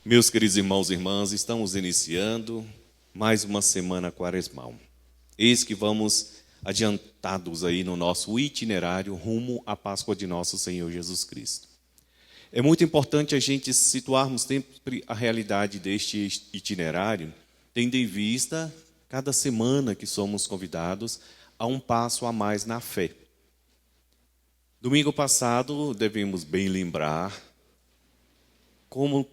Meus queridos irmãos e irmãs, estamos iniciando mais uma semana quaresmal. Eis que vamos adiantados aí no nosso itinerário rumo à Páscoa de nosso Senhor Jesus Cristo. É muito importante a gente situarmos sempre a realidade deste itinerário, tendo em vista cada semana que somos convidados a um passo a mais na fé. Domingo passado, devemos bem lembrar como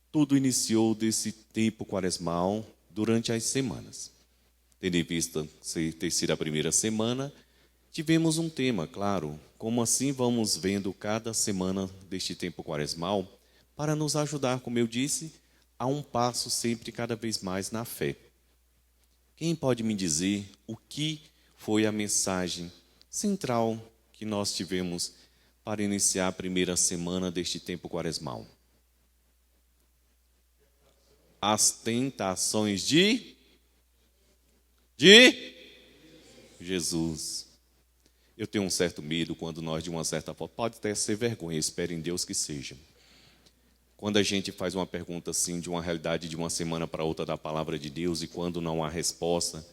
tudo iniciou desse tempo quaresmal durante as semanas. Tendo em vista ter sido a primeira semana, tivemos um tema, claro, como assim vamos vendo cada semana deste tempo quaresmal, para nos ajudar, como eu disse, a um passo sempre cada vez mais na fé. Quem pode me dizer o que foi a mensagem central que nós tivemos para iniciar a primeira semana deste tempo quaresmal? As tentações de Jesus. Eu tenho um certo medo quando nós, de uma certa forma, pode até ser vergonha, espero em Deus que seja. Quando a gente faz uma pergunta assim, de uma realidade de uma semana para outra da palavra de Deus, e quando não há resposta,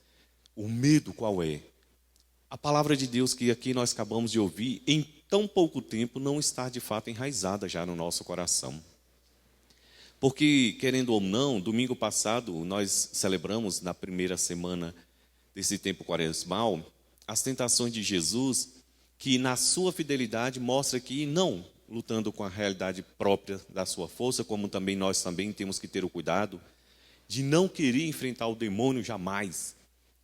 o medo qual é? A palavra de Deus que aqui nós acabamos de ouvir, em tão pouco tempo, não está de fato enraizada já no nosso coração. Porque, querendo ou não, domingo passado nós celebramos, na primeira semana desse tempo quaresmal, as tentações de Jesus, que na sua fidelidade mostra que não lutando com a realidade própria da sua força, como também nós também temos que ter o cuidado de não querer enfrentar o demônio jamais,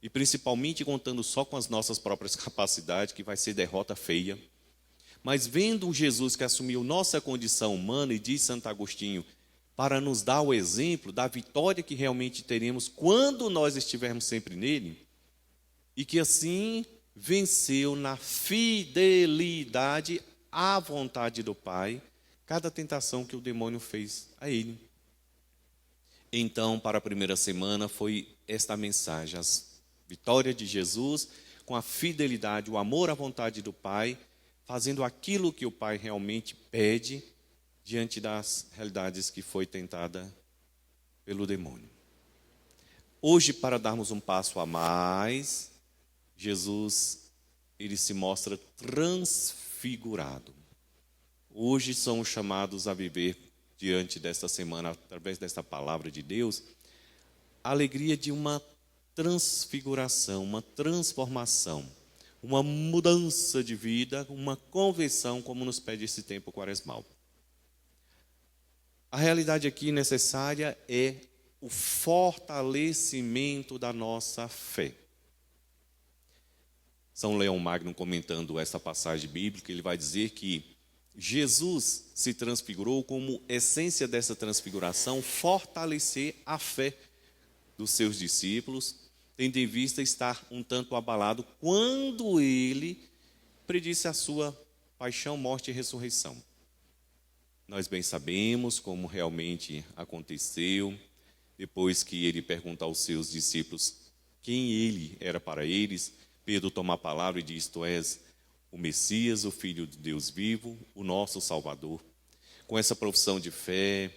e principalmente contando só com as nossas próprias capacidades, que vai ser derrota feia. Mas vendo um Jesus que assumiu nossa condição humana, e diz Santo Agostinho, para nos dar o exemplo da vitória que realmente teremos quando nós estivermos sempre nele, e que assim venceu na fidelidade à vontade do Pai, cada tentação que o demônio fez a ele. Então, para a primeira semana, foi esta mensagem, a vitória de Jesus com a fidelidade, o amor à vontade do Pai, fazendo aquilo que o Pai realmente pede, diante das realidades que foi tentada pelo demônio. Hoje, para darmos um passo a mais, Jesus, ele se mostra transfigurado. Hoje somos chamados a viver, diante desta semana, através desta palavra de Deus, a alegria de uma transfiguração, uma transformação, uma mudança de vida, uma conversão, como nos pede esse tempo quaresmal. A realidade aqui necessária é o fortalecimento da nossa fé. São Leão Magno, comentando essa passagem bíblica, ele vai dizer que Jesus se transfigurou como essência dessa transfiguração, fortalecer a fé dos seus discípulos, tendo em vista estar um tanto abalado quando ele predisse a sua paixão, morte e ressurreição. Nós bem sabemos como realmente aconteceu, depois que ele pergunta aos seus discípulos quem ele era para eles, Pedro toma a palavra e diz: Tu és o Messias, o Filho de Deus vivo, o nosso Salvador. Com essa profissão de fé,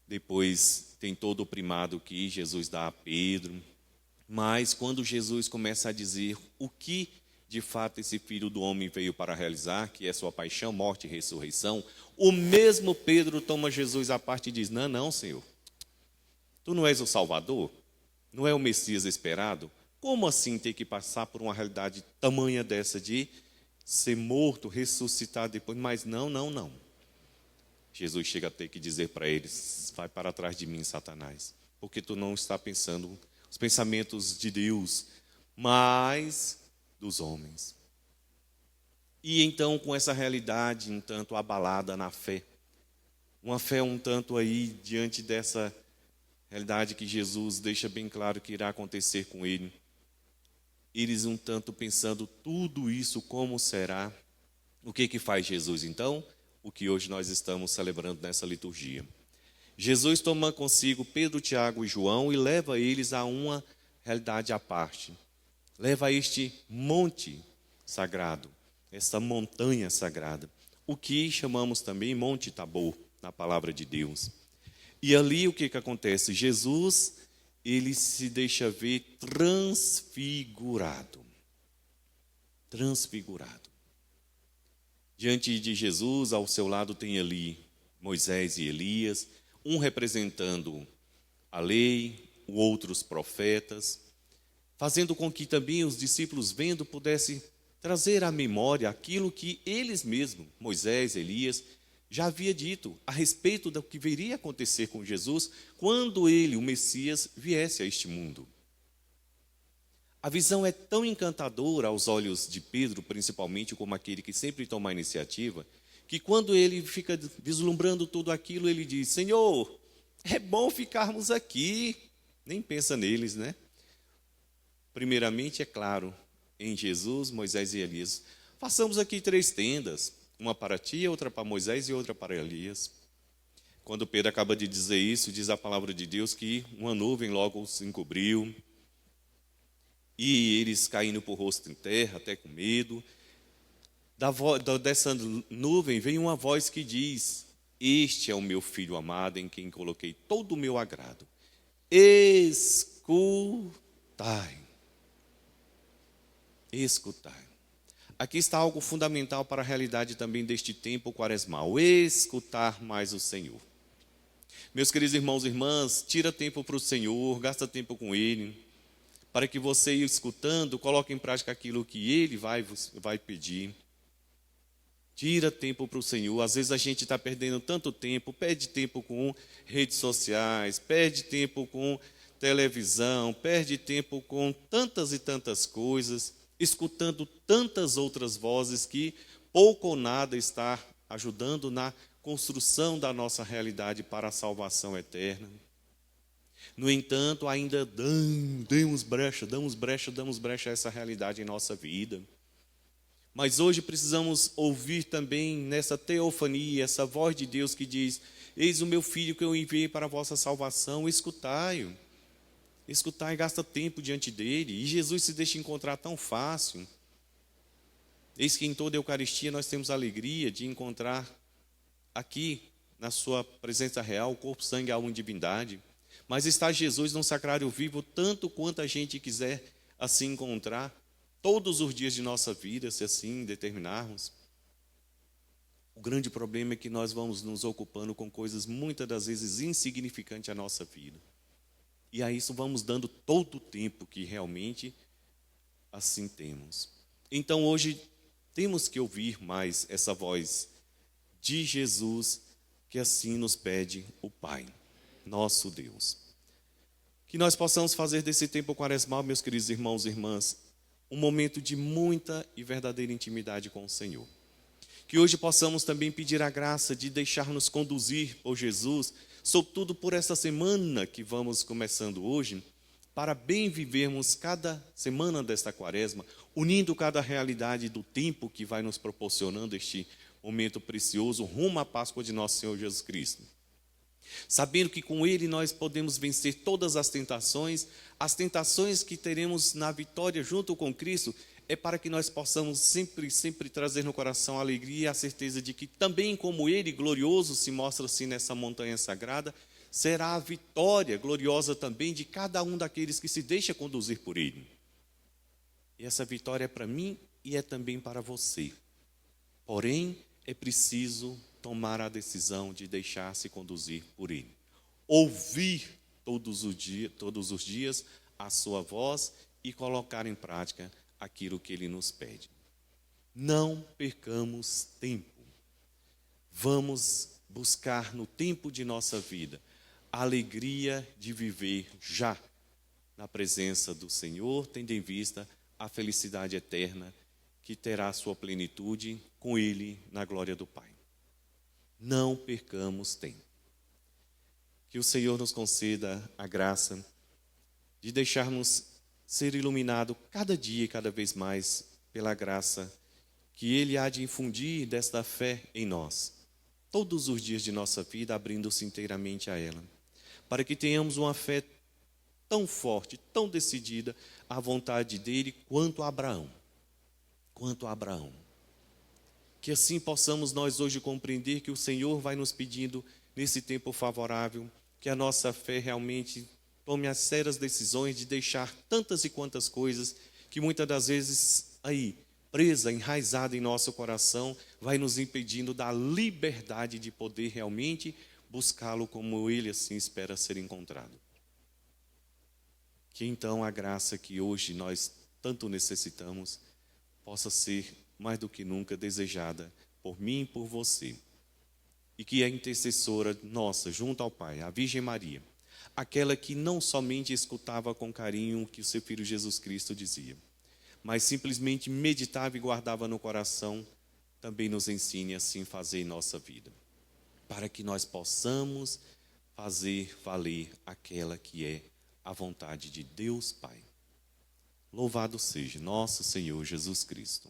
depois tem todo o primado que Jesus dá a Pedro, mas quando Jesus começa a dizer o que de fato esse Filho do Homem veio para realizar, que é sua paixão, morte e ressurreição, o mesmo Pedro toma Jesus à parte e diz: Não, Senhor, tu não és o Salvador? Não é o Messias esperado? Como assim ter que passar por uma realidade tamanha dessa de ser morto, ressuscitar depois? Mas não. Jesus chega a ter que dizer para eles: vai para trás de mim, Satanás, porque tu não está pensando os pensamentos de Deus, mas dos homens. E então, com essa realidade um tanto abalada na fé, uma fé um tanto aí diante dessa realidade que Jesus deixa bem claro que irá acontecer com ele, eles um tanto pensando tudo isso como será. O que faz Jesus então? O que hoje nós estamos celebrando nessa liturgia. Jesus toma consigo Pedro, Tiago e João e leva eles a uma realidade à parte. Leva a este monte sagrado, esta montanha sagrada, o que chamamos também Monte Tabor, na palavra de Deus. E ali o que acontece? Jesus, ele se deixa ver transfigurado. Transfigurado. Diante de Jesus, ao seu lado tem ali Moisés e Elias, um representando a lei, o outro os profetas, fazendo com que também os discípulos, vendo, pudessem trazer à memória aquilo que eles mesmos, Moisés, Elias, já havia dito a respeito do que viria a acontecer com Jesus quando ele, o Messias, viesse a este mundo. A visão é tão encantadora aos olhos de Pedro, principalmente como aquele que sempre toma a iniciativa, que quando ele fica vislumbrando tudo aquilo, ele diz: Senhor, é bom ficarmos aqui. Nem pensa neles, né? Primeiramente, é claro, em Jesus, Moisés e Elias. Façamos aqui 3 tendas, uma para ti, outra para Moisés e outra para Elias. Quando Pedro acaba de dizer isso, diz a palavra de Deus que uma nuvem logo se encobriu, e eles caindo por rosto em terra, até com medo. Dessa nuvem vem uma voz que diz: Este é o meu filho amado, em quem coloquei todo o meu agrado. Escutai. Escutai. Aqui está algo fundamental para a realidade também deste tempo quaresmal: escutar mais o Senhor. Meus queridos irmãos e irmãs, tira tempo para o Senhor, gasta tempo com Ele, para que você, escutando, coloque em prática aquilo que Ele vai pedir. Tira tempo para o Senhor. Às vezes a gente está perdendo tanto tempo, perde tempo com redes sociais, perde tempo com televisão, perde tempo com tantas e tantas coisas, escutando tantas outras vozes que pouco ou nada está ajudando na construção da nossa realidade para a salvação eterna. No entanto, ainda damos brecha a essa realidade em nossa vida. Mas hoje precisamos ouvir também nessa teofania, essa voz de Deus que diz: Eis o meu filho que eu enviei para a vossa salvação, escutai-o. Escutai, gasta tempo diante dele. E Jesus se deixa encontrar tão fácil. Eis que em toda a Eucaristia nós temos a alegria de encontrar aqui, na sua presença real, o corpo, sangue, alma e divindade. Mas está Jesus num sacrário vivo, tanto quanto a gente quiser assim encontrar, todos os dias de nossa vida, se assim determinarmos. O grande problema é que nós vamos nos ocupando com coisas muitas das vezes insignificantes à nossa vida. E a isso vamos dando todo o tempo que realmente assim temos. Então hoje temos que ouvir mais essa voz de Jesus, que assim nos pede o Pai, nosso Deus. Que nós possamos fazer desse tempo quaresmal, meus queridos irmãos e irmãs, um momento de muita e verdadeira intimidade com o Senhor. Que hoje possamos também pedir a graça de deixar-nos conduzir por Jesus, sobretudo por essa semana que vamos começando hoje, para bem vivermos cada semana desta quaresma, unindo cada realidade do tempo que vai nos proporcionando este momento precioso rumo à Páscoa de nosso Senhor Jesus Cristo. Sabendo que com Ele nós podemos vencer todas as tentações que teremos na vitória junto com Cristo, é para que nós possamos sempre trazer no coração a alegria e a certeza de que também como Ele, glorioso, se mostra assim nessa montanha sagrada, será a vitória gloriosa também de cada um daqueles que se deixa conduzir por Ele. E essa vitória é para mim e é também para você. Porém, é preciso tomar a decisão de deixar-se conduzir por Ele. Ouvir todos os dias a sua voz e colocar em prática aquilo que Ele nos pede. Não percamos tempo. Vamos buscar no tempo de nossa vida a alegria de viver já na presença do Senhor, tendo em vista a felicidade eterna que terá sua plenitude com Ele na glória do Pai. Não percamos tempo. Que o Senhor nos conceda a graça de deixarmos ser iluminado cada dia e cada vez mais pela graça que Ele há de infundir desta fé em nós, todos os dias de nossa vida, abrindo-se inteiramente a ela, para que tenhamos uma fé tão forte, tão decidida à vontade dEle quanto a Abraão. Que assim possamos nós hoje compreender que o Senhor vai nos pedindo, nesse tempo favorável, que a nossa fé realmente tome as sérias decisões de deixar tantas e quantas coisas que muitas das vezes aí, presa, enraizada em nosso coração, vai nos impedindo da liberdade de poder realmente buscá-lo como ele assim espera ser encontrado. Que então a graça que hoje nós tanto necessitamos possa ser mais do que nunca desejada por mim e por você. E que a intercessora nossa, junto ao Pai, a Virgem Maria, aquela que não somente escutava com carinho o que o seu Filho Jesus Cristo dizia, mas simplesmente meditava e guardava no coração, também nos ensine assim fazer em nossa vida, para que nós possamos fazer valer aquela que é a vontade de Deus Pai. Louvado seja nosso Senhor Jesus Cristo.